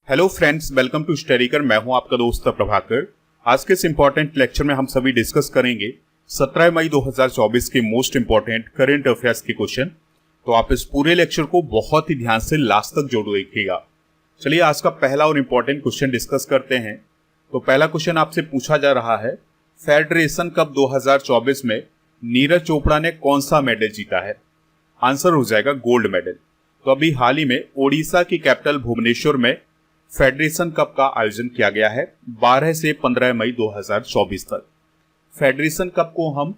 Hello friends, welcome to StudyKar. मैं हूं आपका दोस्त प्रभाकर। आज के इस इंपॉर्टेंट लेक्चर में हम सभी डिस्कस करेंगे 17 मई 2024 के मोस्ट इंपॉर्टेंट करंट अफेयर्स के क्वेश्चन। तो आप इस पूरे लेक्चर को बहुत ही ध्यान से लास्ट तक जोड़ देखिएगा। चलिए आज का पहला और इंपॉर्टेंट क्वेश्चन डिस्कस करते हैं। तो पहला क्वेश्चन आपसे पूछा जा रहा है, फेडरेशन कप 2024 में नीरज चोपड़ा ने कौन सा मेडल जीता है? आंसर हो जाएगा गोल्ड मेडल। तो अभी हाल ही में ओडिशा की कैपिटल भुवनेश्वर में फेडरेशन कप का आयोजन किया गया है 12 से 15 मई 2024 तक। फेडरेशन कप को हम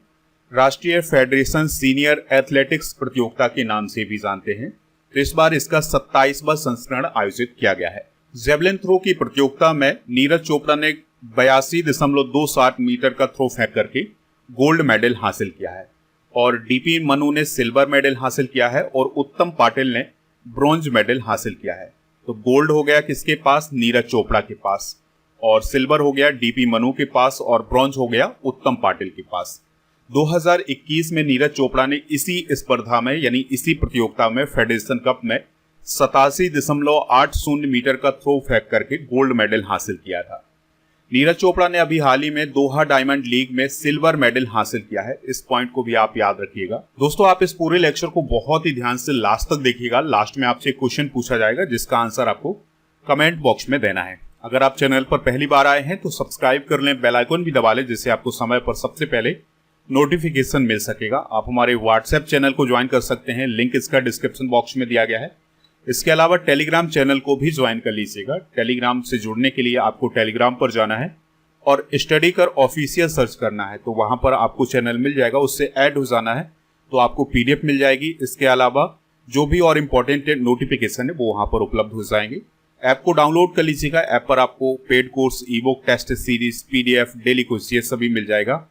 राष्ट्रीय फेडरेशन सीनियर एथलेटिक्स प्रतियोगिता के नाम से भी जानते हैं। तो इस बार इसका 27वां संस्करण आयोजित किया गया है। जेवलिन थ्रो की प्रतियोगिता में नीरज चोपड़ा ने 82.27 मीटर का थ्रो फेंक करके गोल्ड मेडल हासिल किया है और डीपी मनु ने सिल्वर मेडल हासिल किया है और उत्तम पाटिल ने ब्रॉन्ज मेडल हासिल किया है। तो गोल्ड हो गया किसके पास? नीरज चोपड़ा के पास, और सिल्वर हो गया डीपी मनु के पास, और ब्रॉन्ज हो गया उत्तम पाटिल के पास। 2021 में नीरज चोपड़ा ने इसी स्पर्धा में यानी इसी प्रतियोगिता में फेडरेशन कप में 87.80 मीटर का थ्रो फेंक करके गोल्ड मेडल हासिल किया था। नीरज चोपड़ा ने अभी हाल ही में दोहा डायमंड लीग में सिल्वर मेडल हासिल किया है। इस पॉइंट को भी आप याद रखिएगा। दोस्तों, आप इस पूरे लेक्चर को बहुत ही ध्यान से लास्ट तक देखिएगा। लास्ट में आपसे क्वेश्चन पूछा जाएगा जिसका आंसर आपको कमेंट बॉक्स में देना है। अगर आप चैनल पर पहली बार आए हैं तो सब्सक्राइब कर लें, बेल आइकन भी दबा लें जिससे आपको समय पर सबसे पहले नोटिफिकेशन मिल सकेगा। आप हमारे व्हाट्सएप चैनल को ज्वाइन कर सकते हैं, लिंक इसका डिस्क्रिप्शन बॉक्स में दिया गया है। इसके अलावा टेलीग्राम चैनल को भी ज्वाइन कर लीजिएगा। टेलीग्राम से जुड़ने के लिए आपको टेलीग्राम पर जाना है और स्टडीकर ऑफिशियल सर्च करना है, तो वहां पर आपको चैनल मिल जाएगा। उससे ऐड हो जाना है तो आपको पीडीएफ मिल जाएगी। इसके अलावा जो भी और इम्पोर्टेंट नोटिफिकेशन है वो वहां पर उपलब्ध हो जाएंगे। ऐप को डाउनलोड कर लीजिएगा। ऐप पर आपको paid course, e book, test series, PDF, daily quiz ये सभी मिल जाएगा।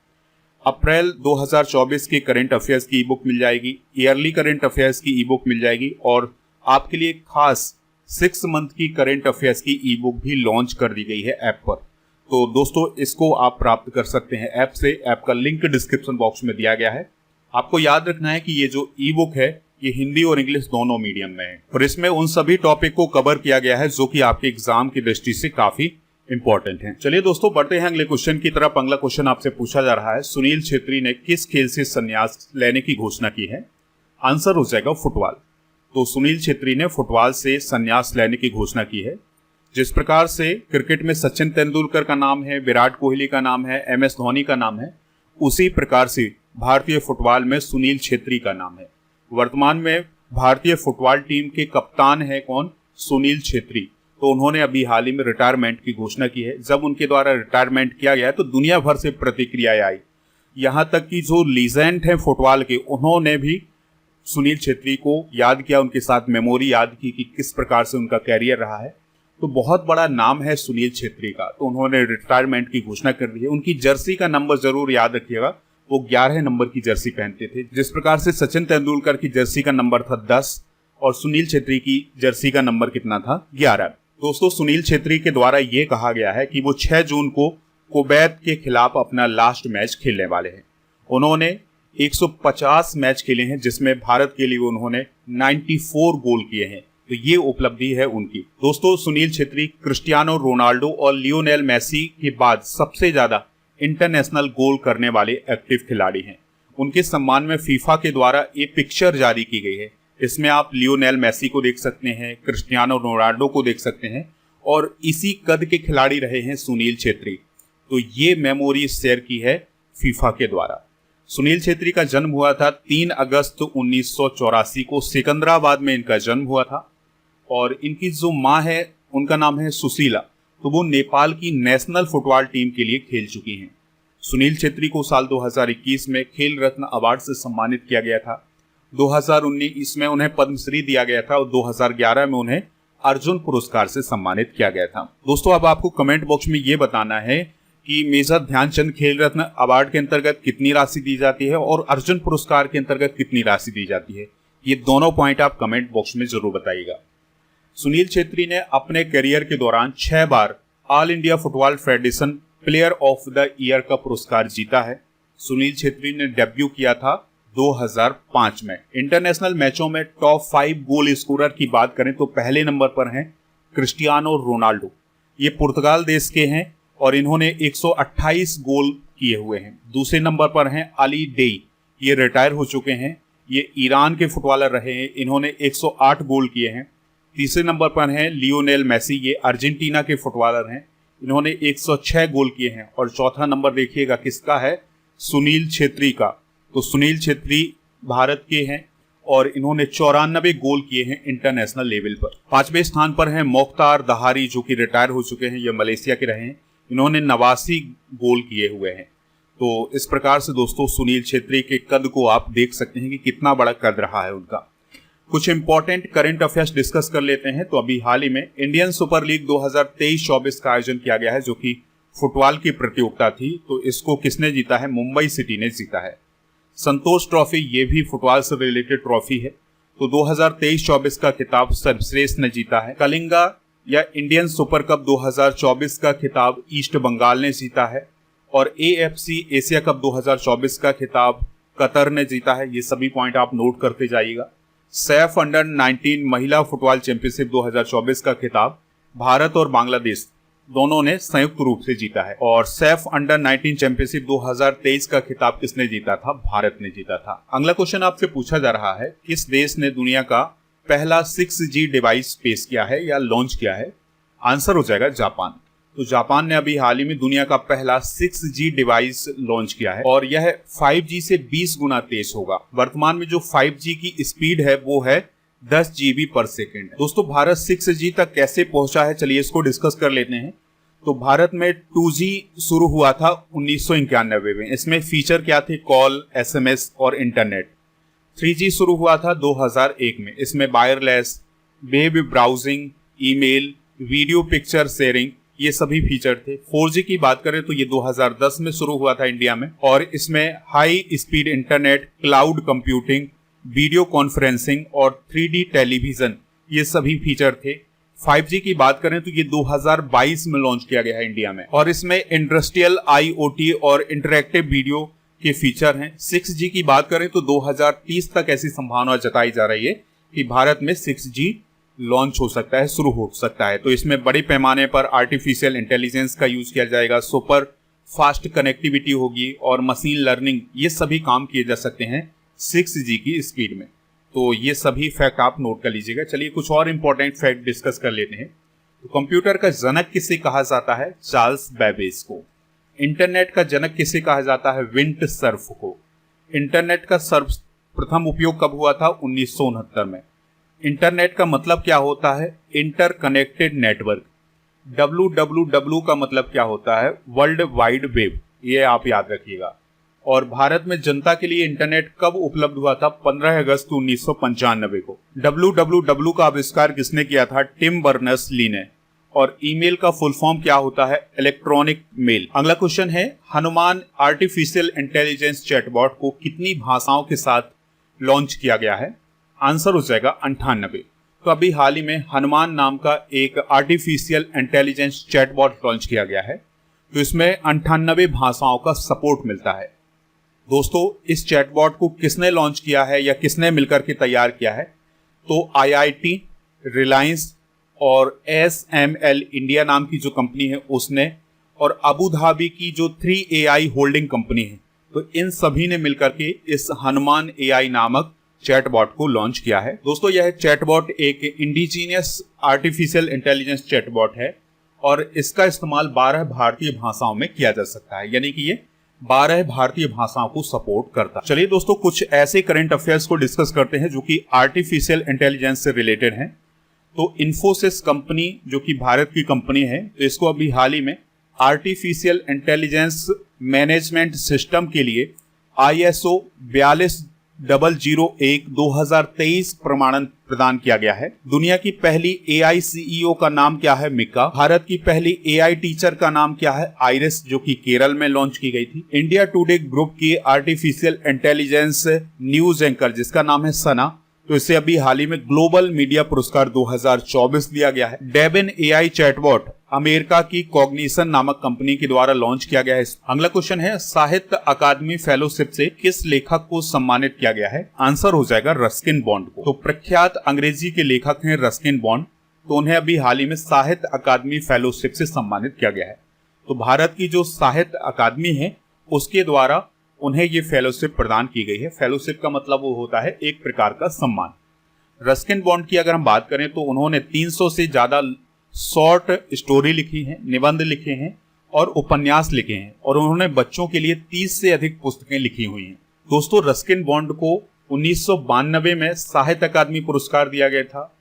अप्रैल 2024 की करंट अफेयर्स की ई बुक मिल जाएगी, ईयरली करंट अफेयर्स की ई बुक मिल जाएगी और आपके लिए खास 6 मंथ की करंट अफेयर्स की ई बुक भी लॉन्च कर दी गई है ऐप पर। तो दोस्तों, इसको आप प्राप्त कर सकते हैं ऐप से। ऐप का लिंक डिस्क्रिप्शन बॉक्स में दिया गया है। आपको याद रखना है कि ये जो ई बुक है ये हिंदी और इंग्लिश दोनों मीडियम में है और इसमें उन सभी टॉपिक को कवर किया गया है जो कि आपके एग्जाम की दृष्टि से काफी इंपॉर्टेंट है। चलिए दोस्तों, बढ़ते हैं अगले क्वेश्चन की तरफ। अगला क्वेश्चन आपसे पूछा जा रहा है, सुनील छेत्री ने किस खेल से संन्यास लेने की घोषणा की है? आंसर हो जाएगा फुटबॉल। तो सुनील छेत्री ने फुटबॉल से संन्यास लेने की घोषणा की है। जिस प्रकार से क्रिकेट में सचिन तेंदुलकर का नाम है, विराट कोहली का नाम है, एमएस धोनी का नाम है, उसी प्रकार से भारतीय फुटबॉल में सुनील छेत्री का नाम है। वर्तमान में भारतीय फुटबॉल टीम के कप्तान है कौन? सुनील छेत्री। तो उन्होंने अभी हाल ही में रिटायरमेंट की घोषणा की है। जब उनके द्वारा रिटायरमेंट किया गया तो दुनिया भर से प्रतिक्रियाएं आई। यहां तक कि जो लीजेंड है फुटबॉल के, उन्होंने भी सुनील छेत्री को याद किया, उनके साथ मेमोरी याद की कि किस प्रकार से उनका कैरियर रहा है। तो बहुत बड़ा नाम है सुनील छेत्री का, तो उन्होंने रिटायरमेंट की घोषणा कर दी है। उनकी जर्सी का नंबर जरूर याद रखिएगा, वो 11 नंबर की जर्सी पहनते थे। जिस प्रकार से सचिन तेंदुलकर की जर्सी का नंबर था 10 और सुनील छेत्री की जर्सी का नंबर कितना था? 11। दोस्तों, सुनील छेत्री के द्वारा ये कहा गया है कि वो 6 जून को कुवैत के खिलाफ अपना लास्ट मैच खेलने वाले हैं। उन्होंने 150 मैच खेले हैं जिसमें भारत के लिए उन्होंने 94 गोल किए हैं। तो ये उपलब्धि है उनकी। दोस्तों, सुनील छेत्री क्रिस्टियानो रोनाल्डो और लियोनेल मेसी के बाद सबसे ज्यादा इंटरनेशनल गोल करने वाले एक्टिव खिलाड़ी हैं। उनके सम्मान में फीफा के द्वारा ये पिक्चर जारी की गई है। इसमें आप लियोनेल मेसी को देख सकते हैं, क्रिस्टियानो रोनाल्डो को देख सकते हैं और इसी कद के खिलाड़ी रहे हैं सुनील छेत्री। तो ये मेमोरी शेयर की है फीफा के द्वारा। सुनील छेत्री का जन्म हुआ था 3 अगस्त 1984 को, सिकंदराबाद में इनका जन्म हुआ था और इनकी जो माँ है उनका नाम है सुशीला। तो वो नेपाल की नेशनल फुटबॉल टीम के लिए खेल चुकी हैं। सुनील छेत्री को साल 2021 में खेल रत्न अवार्ड से सम्मानित किया गया था। 2019 में उन्हें पद्मश्री दिया गया था और 2011 में उन्हें अर्जुन पुरस्कार से सम्मानित किया गया था। दोस्तों, अब आपको कमेंट बॉक्स में ये बताना है कि मेजर ध्यानचंद खेल रत्न अवार्ड के अंतर्गत कितनी राशि दी जाती है और अर्जुन पुरस्कार के अंतर्गत कितनी राशि दी जाती है। ये दोनों पॉइंट आप कमेंट बॉक्स में जरूर बताइएगा। सुनील छेत्री ने अपने करियर के दौरान 6 बार all India football federation player of the year का पुरस्कार जीता है। सुनील छेत्री ने डेब्यू किया था 2005 में। इंटरनेशनल मैचों में टॉप 5 गोल स्कोरर की बात करें तो पहले नंबर पर हैं क्रिस्टियानो रोनाल्डो। ये पुर्तगाल देश के हैं और इन्होंने 128 गोल किए हुए हैं। दूसरे नंबर पर हैं अली डेई, ये रिटायर हो चुके हैं, ये ईरान के फुटबॉलर रहे हैं, इन्होंने 108 गोल किए हैं। तीसरे नंबर पर हैं लियोनेल मेसी, ये अर्जेंटीना के फुटबॉलर हैं, इन्होंने 106 गोल किए हैं। और चौथा नंबर देखिएगा किसका है, सुनील छेत्री का। तो सुनील छेत्री भारत के हैं और इन्होंने 94 गोल किए हैं इंटरनेशनल लेवल पर। पांचवें स्थान पर हैं मोख्तार दहारी, जो कि रिटायर हो चुके हैं, ये मलेशिया के रहे हैं, इन्होंने 89 गोल किए हुए हैं। तो इस प्रकार से दोस्तों सुनील छेत्री के कद को आप देख सकते हैं कि कितना बड़ा कद रहा है उनका। कुछ इंपॉर्टेंट करंट अफेयर्स डिस्कस कर लेते हैं। तो अभी हाल ही में इंडियन सुपर लीग 2023-24 का आयोजन किया गया है, जो कि फुटबॉल की प्रतियोगिता थी। तो इसको किसने जीता है, मुंबई सिटी ने जीता है। संतोष ट्रॉफी, ये भी फुटबॉल से रिलेटेड ट्रॉफी है। तो 2023-24 का खिताब सर्वश्रेष्ठ ने जीता है। कलिंगा या इंडियन सुपर कप 2024 का खिताब ईस्ट बंगाल ने जीता है। और AFC एशिया कप 2024 का खिताब कतर ने जीता है। ये सभी पॉइंट आप नोट करते जाइएगा। सैफ अंडर 19 महिला फुटबॉल चैंपियनशिप 2024 का खिताब भारत और बांग्लादेश दोनों ने संयुक्त रूप से जीता है। और सैफ अंडर 19 चैंपियनशिप 2023 का खिताब किसने जीता था, भारत ने जीता था। अगला क्वेश्चन आपसे पूछा जा रहा है, किस देश ने दुनिया का पहला 6G डिवाइस पेश किया है या लॉन्च किया है। आंसर हो जाएगा जापान। तो जापान ने अभी हाल ही में दुनिया का पहला 6G डिवाइस लॉन्च किया है और यह 5G से 20 गुना तेज होगा। वर्तमान में जो 5G की स्पीड है वो है 10 GB पर सेकेंड। दोस्तों भारत 6G तक कैसे पहुंचा है, चलिए इसको डिस्कस कर लेते हैं। तो भारत में 2G शुरू हुआ था 1991 में। इसमें फीचर क्या थे, कॉल, SMS और इंटरनेट। 3G शुरू हुआ था 2001 में। इसमें wireless, web browsing, email, video picture sharing, ये सभी फीचर थे। 4G की बात करें तो ये 2010 में शुरू हुआ था इंडिया में और इसमें high speed internet, cloud computing, video conferencing और 3D टेलीविजन, ये सभी फीचर थे। 5G की बात करें तो ये 2022 में लॉन्च किया गया है इंडिया में और इसमें इंडस्ट्रियल, IoT और इंटरैक्टिव वीडियो के फीचर हैं। 6G की बात करें तो 2030 तक ऐसी संभावना जताई जा रही है कि भारत में 6G लॉन्च हो सकता है, शुरू हो सकता है। तो इसमें बड़े पैमाने पर आर्टिफिशियल इंटेलिजेंस का यूज किया जाएगा, सुपर फास्ट कनेक्टिविटी होगी और मशीन लर्निंग, ये सभी काम किए जा सकते हैं 6G की स्पीड में। तो ये सभी फैक्ट आप नोट कर लीजिएगा। चलिए कुछ और इंपॉर्टेंट फैक्ट डिस्कस कर लेते हैं। तो कंप्यूटर का जनक किसे कहा जाता है, चार्ल्स बेबेज को। इंटरनेट का जनक किसे कहा जाता है, विंट सर्फ को। इंटरनेट का सर्वप्रथम उपयोग कब हुआ था, 1969 में। इंटरनेट का मतलब क्या होता है, इंटरकनेक्टेड नेटवर्क। www का मतलब क्या होता है, वर्ल्ड वाइड वेब, ये आप याद रखिएगा। और भारत में जनता के लिए इंटरनेट कब उपलब्ध हुआ था, 15 अगस्त 1995 को। www का आविष्कार किसने किया था, टिम बर्नर्स-ली ने। और ईमेल का फुल फॉर्म क्या होता है, इलेक्ट्रॉनिक मेल। अगला क्वेश्चन है, हनुमान आर्टिफिशियल इंटेलिजेंस चैटबॉट को कितनी भाषाओं के साथ लॉन्च किया गया है। आंसर हो जाएगा 98। तो अभी हाल ही में हनुमान नाम का एक आर्टिफिशियल इंटेलिजेंस चैटबॉट लॉन्च किया गया है। तो इसमें 98 भाषाओं का सपोर्ट मिलता है। दोस्तों इस चैटबॉट को किसने लॉन्च किया है या किसने मिलकर के तैयार किया है, तो IIT, रिलायंस और SML इंडिया नाम की जो कंपनी है उसने, और अबू धाबी की जो 3AI होल्डिंग कंपनी है, तो इन सभी ने मिलकर के इस हनुमान AI नामक चैटबॉट को लॉन्च किया है। दोस्तों यह चैटबॉट एक इंडिजीनियस आर्टिफिशियल इंटेलिजेंस चैटबॉट है और इसका इस्तेमाल 12 भारतीय भाषाओं में किया जा सकता है, यानी कि ये 12 भारतीय भाषाओं को सपोर्ट करता है। चलिए दोस्तों कुछ ऐसे करंट अफेयर्स को डिस्कस करते हैं जो कि आर्टिफिशियल इंटेलिजेंस से रिलेटेड हैं। तो इन्फोसिस कंपनी जो कि भारत की कंपनी है, तो इसको अभी हाल ही में आर्टिफिशियल इंटेलिजेंस मैनेजमेंट सिस्टम के लिए ISO 42001-2023 प्रमाणन प्रदान किया गया है। दुनिया की पहली AI CEO का नाम क्या है, मिका। भारत की पहली AI टीचर का नाम क्या है, आइरिस, जो कि केरल में लॉन्च की गई थी। इंडिया टुडे ग्रुप की आर्टिफिशियल इंटेलिजेंस न्यूज एंकर जिसका नाम है सना, तो इसे अभी हाल ही में ग्लोबल मीडिया पुरस्कार 2024 दिया गया है। डेबिन AI चैटबॉट अमेरिका की कॉग्निशन नामक कंपनी के द्वारा लॉन्च किया गया है। अगला क्वेश्चन है, साहित्य अकादमी फेलोशिप से किस लेखक को सम्मानित किया गया है। आंसर हो जाएगा रस्किन बॉन्ड को। तो प्रख्यात अंग्रेजी के लेखक हैं रस्किन बॉन्ड। तो उन्हें अभी हाल ही में साहित्य अकादमी फेलोशिप से सम्मानित किया गया है। तो भारत की जो साहित्य अकादमी है उसके द्वारा उन्हें ये फेलोशिप प्रदान की गई है। फेलोशिप का मतलब वो होता है एक प्रकार का सम्मान। रस्किन बॉन्ड की अगर हम बात करें तो उन्होंने 300 से ज्यादा शॉर्ट स्टोरी लिखी हैं, निबंध लिखे हैं और उपन्यास लिखे हैं, और उन्होंने बच्चों के लिए 30 से अधिक पुस्तकें लिखी हुई हैं। दोस्तों, रस्किन बॉन्ड को 1992 में साहित्य अकादमी पुरस्कार दिया गया था,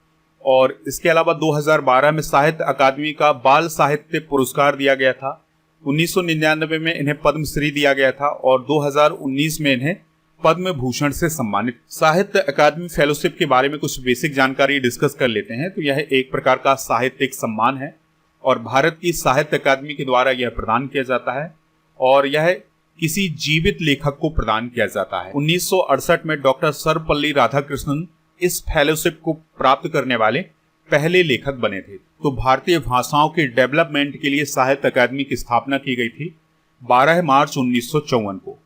और इसके अलावा 2012 में साहित्य अकादमी का बाल साहित्य पुरस्कार दिया गया था। 1999 में इन्हें पद्मश्री दिया गया था और 2019 में इन्हें पद्म भूषण से सम्मानित। साहित्य अकादमी फेलोशिप के बारे में कुछ बेसिक जानकारी डिस्कस कर लेते हैं। तो यह एक प्रकार का साहित्यिक सम्मान है और भारत की साहित्य अकादमी के द्वारा यह प्रदान किया जाता है, और यह किसी जीवित लेखक को प्रदान किया जाता है। 1968 में डॉक्टर सर्वपल्ली राधाकृष्णन इस फेलोशिप को प्राप्त करने वाले पहले लेखक बने थे। तो भारतीय भाषाओं के डेवलपमेंट के लिए साहित्य अकादमी की स्थापना की गई थी 12 मार्च 1954 को।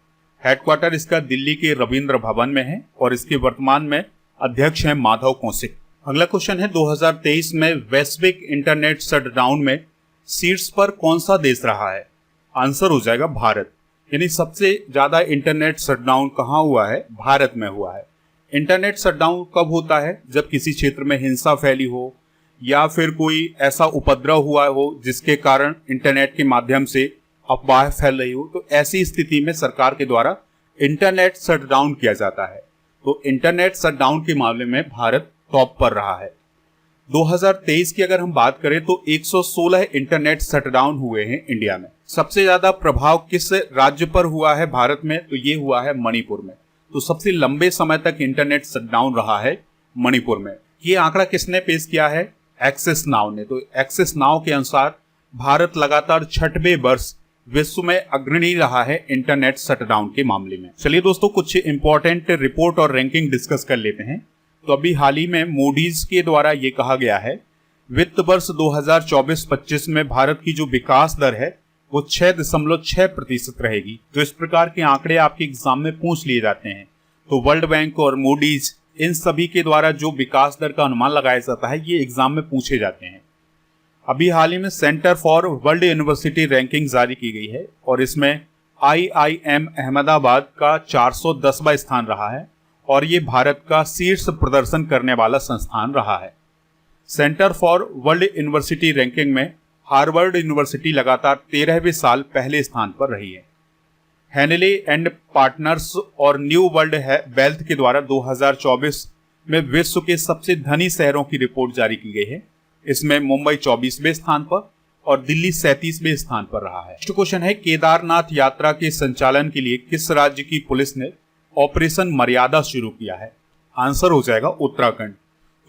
हेडक्वार्टर इसका दिल्ली के रविंद्र भवन में है और इसके वर्तमान में अध्यक्ष हैं माधव कौशिक। अगला क्वेश्चन है, 2023 में वैश्विक इंटरनेट शटडाउन में शीर्ष पर कौन सा देश रहा है? आंसर हो जाएगा भारत। यानी सबसे ज्यादा इंटरनेट शटडाउन कहाँ हुआ है? भारत में हुआ है। इंटरनेट शटडाउन कब होता है? जब किसी क्षेत्र में हिंसा फैली हो या फिर कोई ऐसा उपद्रव हुआ हो जिसके कारण इंटरनेट के माध्यम से अफवाह फैल रही हो, तो ऐसी स्थिति में सरकार के द्वारा इंटरनेट शटडाउन किया जाता है। तो इंटरनेट शटडाउन के मामले में भारत टॉप पर रहा है। 2023 की अगर हम बात करें तो 116 इंटरनेट शटडाउन हुए हैं इंडिया में। सबसे ज्यादा प्रभाव किस राज्य पर हुआ है भारत में? तो ये हुआ है मणिपुर में। तो सबसे लंबे समय तक इंटरनेट शटडाउन रहा है मणिपुर में। ये आंकड़ा किसने पेश किया है? एक्सेस नाउ ने। तो एक्सेस नाउ के अनुसार भारत लगातार 6वें वर्ष विश्व में अग्रणी रहा है इंटरनेट शटडाउन के मामले में। चलिए दोस्तों, कुछ इंपॉर्टेंट रिपोर्ट और रैंकिंग डिस्कस कर लेते हैं। तो अभी हाल ही में मूडीज के द्वारा ये कहा गया है वित्त वर्ष 2024-25 में भारत की जो विकास दर है वो 6.6% रहेगी। तो इस प्रकार के आंकड़े आपके एग्जाम में पूछ लिए जाते हैं। तो वर्ल्ड बैंक और मूडीज इन सभी के द्वारा जो विकास दर का अनुमान लगाया जाता है ये एग्जाम में पूछे जाते हैं। अभी हाल ही में centre for world university ranking जारी की गई है और इसमें IIM अहमदाबाद का 410वां स्थान रहा है और ये भारत का शीर्ष प्रदर्शन करने वाला संस्थान रहा है। Centre for world university ranking में हार्वर्ड यूनिवर्सिटी लगातार 13वें साल पहले स्थान पर रही है। हैनले एंड पार्टनर्स और न्यू वर्ल्ड वेल्थ के द्वारा 2024 में विश्व के सबसे धनी शहरों की रिपोर्ट जारी की गई है। इसमें मुंबई 24वें स्थान पर और दिल्ली 37वें स्थान पर रहा है। नेक्स्ट क्वेश्चन है, केदारनाथ यात्रा के संचालन के लिए किस राज्य की पुलिस ने ऑपरेशन मर्यादा शुरू किया है? आंसर हो जाएगा उत्तराखंड।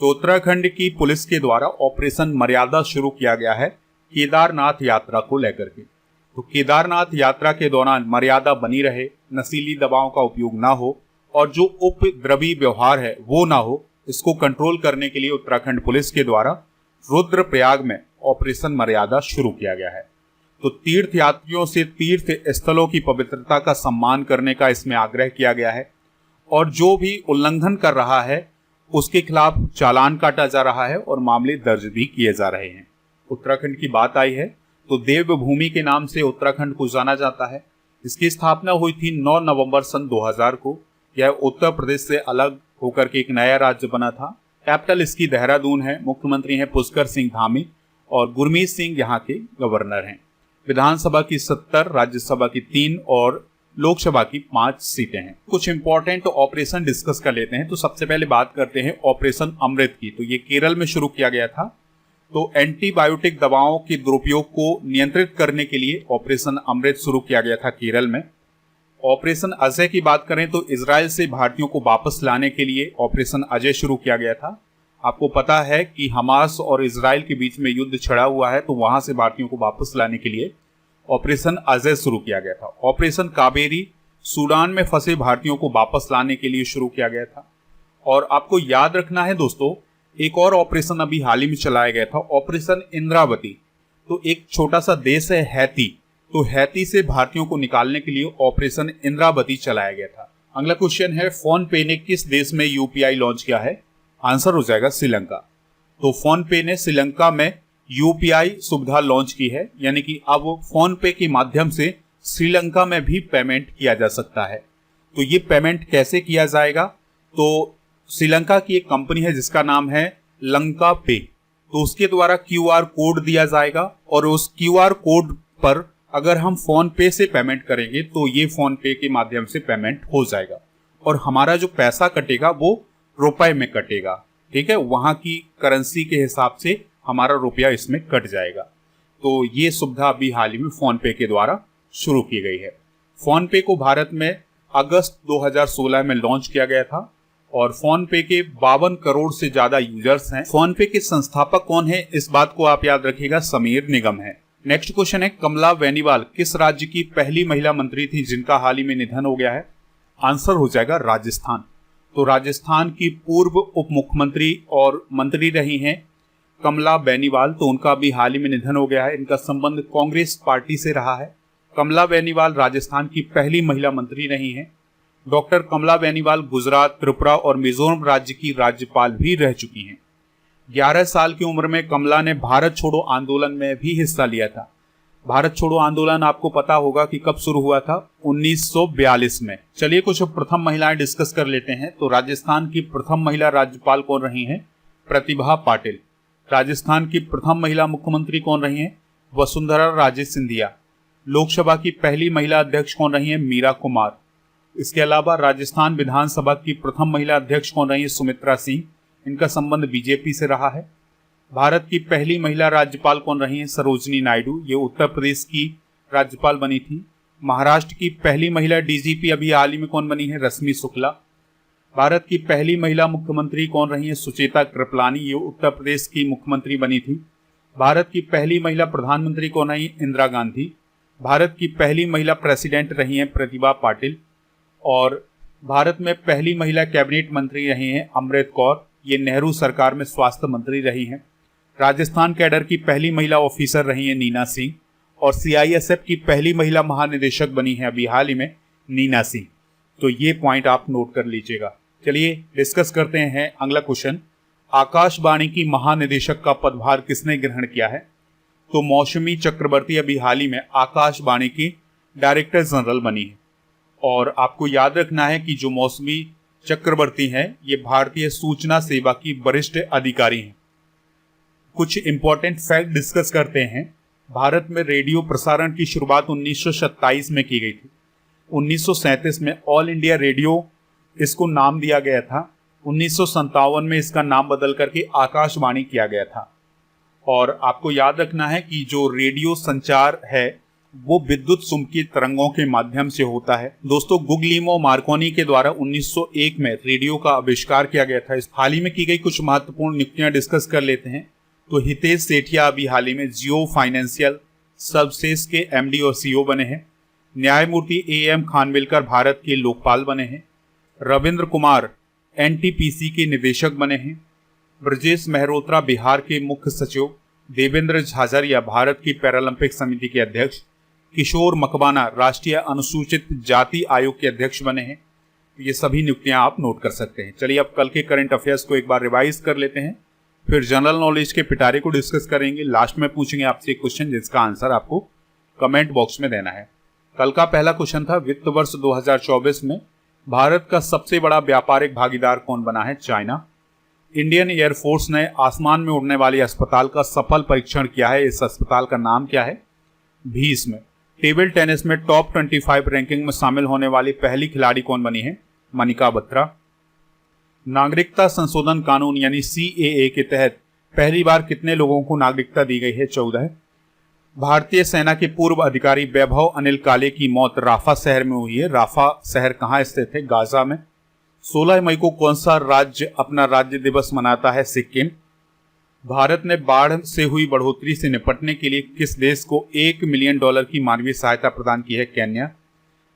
तो उत्तराखंड की पुलिस के द्वारा ऑपरेशन मर्यादा शुरू किया गया है केदारनाथ यात्रा को लेकर के। तो केदारनाथ यात्रा के दौरान मर्यादा बनी रहे, नशीली दवाओं का उपयोग ना हो और जो उपद्रवी व्यवहार है वो ना हो, इसको कंट्रोल करने के लिए उत्तराखंड पुलिस के द्वारा रुद्रप्रयाग में ऑपरेशन मर्यादा शुरू किया गया है। तो तीर्थ यात्रियों से तीर्थ स्थलों की पवित्रता का सम्मान करने का इसमें आग्रह किया गया है और जो भी उल्लंघन कर रहा है उसके खिलाफ चालान काटा जा रहा है और मामले दर्ज भी किए जा रहे हैं। उत्तराखंड की बात आई है तो देवभूमि के नाम से उत्तराखंड को जाना जाता है। इसकी स्थापना हुई थी 9 नवंबर सन 2000 को। यह उत्तर प्रदेश से अलग होकर के एक नया राज्य बना था। कैपिटल इसकी देहरादून है। मुख्यमंत्री हैं पुष्कर सिंह धामी और गुरमीत सिंह यहाँ के गवर्नर हैं। विधानसभा की 70, राज्यसभा की 3 और लोकसभा की 5 सीटें हैं। कुछ इंपॉर्टेंट ऑपरेशन डिस्कस कर लेते हैं। तो सबसे पहले बात करते हैं ऑपरेशन अमृत की। तो ये केरल में शुरू किया गया था। तो एंटीबायोटिक दवाओं के दुरुपयोग को नियंत्रित करने के लिए ऑपरेशन अमृत शुरू किया गया था केरल में। ऑपरेशन अजय की बात करें तो इजराइल से भारतीयों को वापस लाने के लिए ऑपरेशन अजय शुरू किया गया था। आपको पता है कि हमास और इजराइल के बीच में युद्ध छिड़ा हुआ है, तो वहां से भारतीयों को वापस लाने के लिए ऑपरेशन अजय शुरू किया गया था। ऑपरेशन कावेरी सूडान में फंसे भारतीयों को वापस लाने के लिए शुरू किया गया था। और आपको याद रखना है दोस्तों, एक और ऑपरेशन अभी हाल ही में चलाया गया था, ऑपरेशन इंद्रावती। तो एक छोटा सा देश है हैती, तो हैती से भारतीयों को निकालने के लिए ऑपरेशन इंद्रावती चलाया गया था। अगला क्वेश्चन है, फोन पे ने किस देश में यूपीआई लॉन्च किया है? आंसर हो जाएगा श्रीलंका। तो फोन पे ने श्रीलंका में यूपीआई सुविधा लॉन्च की है, यानी कि अब फोन पे के माध्यम से श्रीलंका में भी पेमेंट किया जा सकता है। तो ये पेमेंट कैसे किया जाएगा? तो श्रीलंका की एक कंपनी है जिसका नाम है लंका पे, तो उसके द्वारा क्यूआर कोड दिया जाएगा और उस क्यूआर कोड पर अगर हम फोन पे से पेमेंट करेंगे तो ये फोन पे के माध्यम से पेमेंट हो जाएगा और हमारा जो पैसा कटेगा वो रुपए में कटेगा। ठीक है, वहां की करेंसी के हिसाब से हमारा रुपया इसमें कट जाएगा। तो ये सुविधा अभी हाल ही में फोन पे के द्वारा शुरू की गई है। फोन पे को भारत में अगस्त 2016 में लॉन्च किया गया था और फोन पे के 52 करोड़ से ज्यादा यूजर्स हैं। फोन पे के संस्थापक कौन है, इस बात को आप याद रखिएगा, समीर निगम है। नेक्स्ट क्वेश्चन है, कमला बेनीवाल किस राज्य की पहली महिला मंत्री थी जिनका हाल ही में निधन हो गया है? आंसर हो जाएगा राजस्थान। तो राजस्थान की पूर्व उप मुख्यमंत्री और मंत्री रही हैं कमला बेनीवाल, तो उनका भी हाल ही में निधन हो गया है। इनका संबंध कांग्रेस पार्टी से रहा है। कमला बेनीवाल राजस्थान की पहली महिला मंत्री रही हैं। डॉक्टर कमला बेनीवाल गुजरात, त्रिपुरा और मिजोरम राज्य की राज्यपाल भी रह चुकी हैं। 11 साल की उम्र में कमला ने भारत छोड़ो आंदोलन में भी हिस्सा लिया था। भारत छोड़ो आंदोलन आपको पता होगा कि कब शुरू हुआ था? 1942 में। चलिए कुछ प्रथम महिलाएं डिस्कस कर लेते हैं। तो राजस्थान की प्रथम महिला राज्यपाल कौन रही हैं? प्रतिभा पाटिल। राजस्थान की प्रथम महिला मुख्यमंत्री कौन रही हैं? वसुंधरा राजे सिंधिया। लोकसभा की पहली महिला अध्यक्ष कौन रही हैं? मीरा कुमार। इसके अलावा राजस्थान विधानसभा की प्रथम महिला अध्यक्ष कौन रही है? सुमित्रा सिंह। इनका संबंध बीजेपी से रहा है। भारत की पहली महिला राज्यपाल कौन रही है? सरोजनी नायडू। ये उत्तर प्रदेश की राज्यपाल बनी थी। महाराष्ट्र की पहली महिला डीजीपी अभी हाल ही में कौन बनी है? रश्मि शुक्ला। भारत की पहली महिला मुख्यमंत्री कौन रही है? सुचेता कृपलानी। ये उत्तर प्रदेश की मुख्यमंत्री बनी थी। भारत की पहली महिला प्रधानमंत्री कौन रही? इंदिरा गांधी। भारत की पहली महिला प्रेसिडेंट रही हैं प्रतिभा पाटिल। और भारत में पहली महिला कैबिनेट मंत्री रही हैं अमृत कौर। ये नेहरू सरकार में स्वास्थ्य मंत्री रही हैं। राजस्थान कैडर की पहली महिला ऑफिसर रही हैं नीना सिंह। और सीआईएसएफ की पहली महिला महानिदेशक बनी है अभी हाल ही में नीना सिंह। तो ये पॉइंट आप नोट कर लीजिएगा। चलिए डिस्कस करते हैं अगला क्वेश्चन। आकाशवाणी की महानिदेशक का पदभार किसने ग्रहण किया है? तो मौसमी चक्रवर्ती अभी हाल ही में आकाशवाणी की डायरेक्टर जनरल बनी है। और आपको याद रखना है कि जो मौसमी चक्रवर्ती हैं ये भारतीय सूचना सेवा की वरिष्ठ अधिकारी हैं। कुछ इंपॉर्टेंट फैक्ट डिस्कस करते हैं। भारत में रेडियो प्रसारण की शुरुआत 1927 में की गई थी। 1937 में ऑल इंडिया रेडियो इसको नाम दिया गया था। 1957 में इसका नाम बदल करके आकाशवाणी किया गया था। और आपको याद रखना है कि जो रेडियो संचार है वो विद्युत चुंबकीय तरंगों के माध्यम से होता है। दोस्तों गुगलिमो मार्कोनी के द्वारा 1901 में रेडियो का आविष्कार किया गया था। इस हाल ही में की गई कुछ महत्वपूर्ण नियुक्तियां डिस्कस कर लेते हैं। तो हितेश सेठिया अभी हाल ही में जियो फाइनेंशियल सर्विसेज के एमडी और सीईओ बने हैं। न्यायमूर्ति एएम खानविलकर भारत के लोकपाल बने हैं। रविंद्र कुमार एनटीपीसी के निदेशक बने हैं। ब्रजेश मेहरोत्रा बिहार के मुख्य सचिव। देवेंद्र झाझरिया भारत की पैरालंपिक समिति के अध्यक्ष। किशोर मकवाना राष्ट्रीय अनुसूचित जाति आयोग के अध्यक्ष बने हैं। ये सभी नियुक्तियां आप नोट कर सकते हैं। चलिए अब कल के करंट अफेयर्स को एक बार रिवाइज कर लेते हैं, फिर जनरल नॉलेज के पिटारे को डिस्कस करेंगे। लास्ट में पूछेंगे आपसे एक क्वेश्चन जिसका आंसर आपको कमेंट बॉक्स में देना है। कल का पहला क्वेश्चन था, वित्त वर्ष 2024 में भारत का सबसे बड़ा व्यापारिक भागीदार कौन बना है? चाइना। इंडियन एयरफोर्स ने आसमान में उड़ने वाले अस्पताल का सफल परीक्षण किया है। इस अस्पताल का नाम क्या है? भीष्म। टेबल टेनिस में टॉप 25 रैंकिंग में शामिल होने वाली पहली खिलाड़ी कौन बनी है? मनिका बत्रा। नागरिकता संशोधन कानून यानी सीएए के तहत पहली बार कितने लोगों को नागरिकता दी गई है? 14। भारतीय सेना के पूर्व अधिकारी वैभव अनिल काले की मौत राफा शहर में हुई है। राफा शहर कहाँ स्थित है? गाजा में। 16 मई को कौन सा राज्य अपना राज्य दिवस मनाता है? सिक्किम। भारत ने बाढ़ से हुई बढ़ोतरी से निपटने के लिए किस देश को $1 मिलियन की मानवीय सहायता प्रदान की है? केन्या।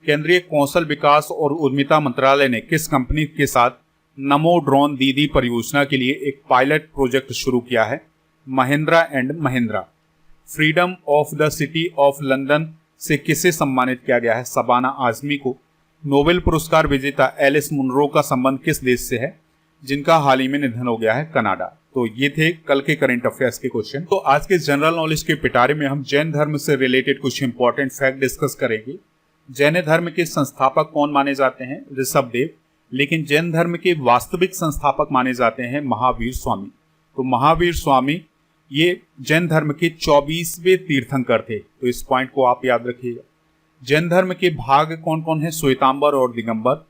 केंद्रीय कौशल विकास और उद्यमिता मंत्रालय ने किस कंपनी के साथ नमो ड्रोन दीदी परियोजना के लिए एक पायलट प्रोजेक्ट शुरू किया है? Mahindra and Mahindra. Freedom of the city of London से किसे सम्मानित किया गया है? शबाना आजमी को। नोबेल पुरस्कार विजेता एलिस मुनरो का संबंध किस देश से है जिनका हाल ही में निधन हो गया है? कनाडा। तो ये थे कल के करंट अफेयर्स के क्वेश्चन। तो आज के जनरल नॉलेज के पिटारे में हम जैन धर्म से रिलेटेड कुछ इंपॉर्टेंट फैक्ट डिस्कस करेंगे। जैन धर्म के संस्थापक कौन माने जाते हैं? ऋषभदेव। लेकिन जैन धर्म के वास्तविक संस्थापक माने जाते हैं महावीर स्वामी। तो महावीर स्वामी ये जैन धर्म के 24वें तीर्थंकर थे, तो इस पॉइंट को आप याद रखिएगा। जैन धर्म के भाग कौन कौन है? श्वेतांबर और दिगंबर।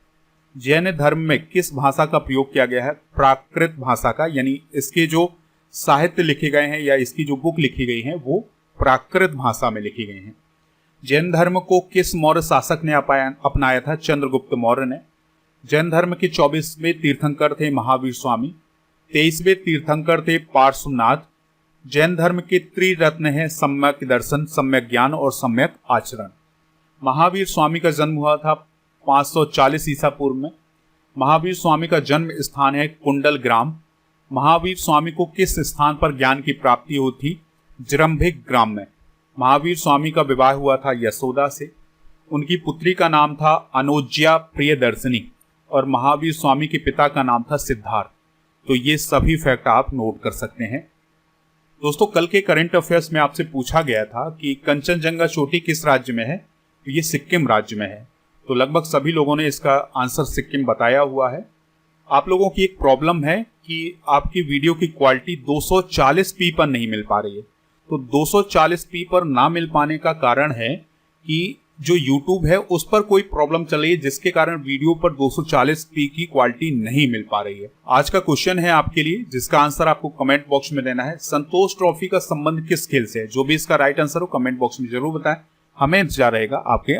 जैन धर्म में किस भाषा का प्रयोग किया गया है? प्राकृत भाषा का, यानी इसके जो साहित्य लिखे गए हैं या इसकी जो बुक लिखी गई है वो प्राकृत भाषा में लिखी गई हैं। जैन धर्म को किस मौर्य शासक ने अपनाया था? चंद्रगुप्त मौर्य ने। जैन धर्म के 24वें तीर्थंकर थे महावीर स्वामी। 23वें तीर्थंकर थे पार्श्वनाथ। जैन धर्म के त्रिरत्न है सम्यक दर्शन, सम्यक ज्ञान और सम्यक आचरण। महावीर स्वामी का जन्म हुआ था 540 ईसा पूर्व में। महावीर स्वामी का जन्म स्थान है कुंडल ग्राम। महावीर स्वामी को किस स्थान पर ज्ञान की प्राप्ति हुई थी? जृंभिक ग्राम में। महावीर स्वामी का विवाह हुआ था यशोदा से। उनकी पुत्री का नाम था अनुज्या प्रियदर्शनी और महावीर स्वामी के पिता का नाम था सिद्धार्थ। तो ये सभी फैक्ट आप नोट कर सकते हैं। दोस्तों, कल के करंट अफेयर्स में आपसे पूछा गया था कि कंचनजंगा चोटी किस राज्य में है? तो ये सिक्किम राज्य में है। तो लगभग सभी लोगों ने इसका आंसर सिक्किम बताया हुआ है। आप लोगों की एक प्रॉब्लम है कि आपकी वीडियो की क्वालिटी 240p पर नहीं मिल पा रही है। तो 240p पर ना मिल पाने का कारण है कि जो YouTube है उस पर कोई प्रॉब्लम चल रही है, जिसके कारण वीडियो पर 240p की क्वालिटी नहीं मिल पा रही है। आज का क्वेश्चन है आपके लिए, जिसका आंसर आपको कमेंट बॉक्स में देना है। संतोष ट्रॉफी का संबंध किस खेल से है? जो भी इसका राइट आंसर हो कमेंट बॉक्स में जरूर बताएं। हमें इंतजार रहेगा आपके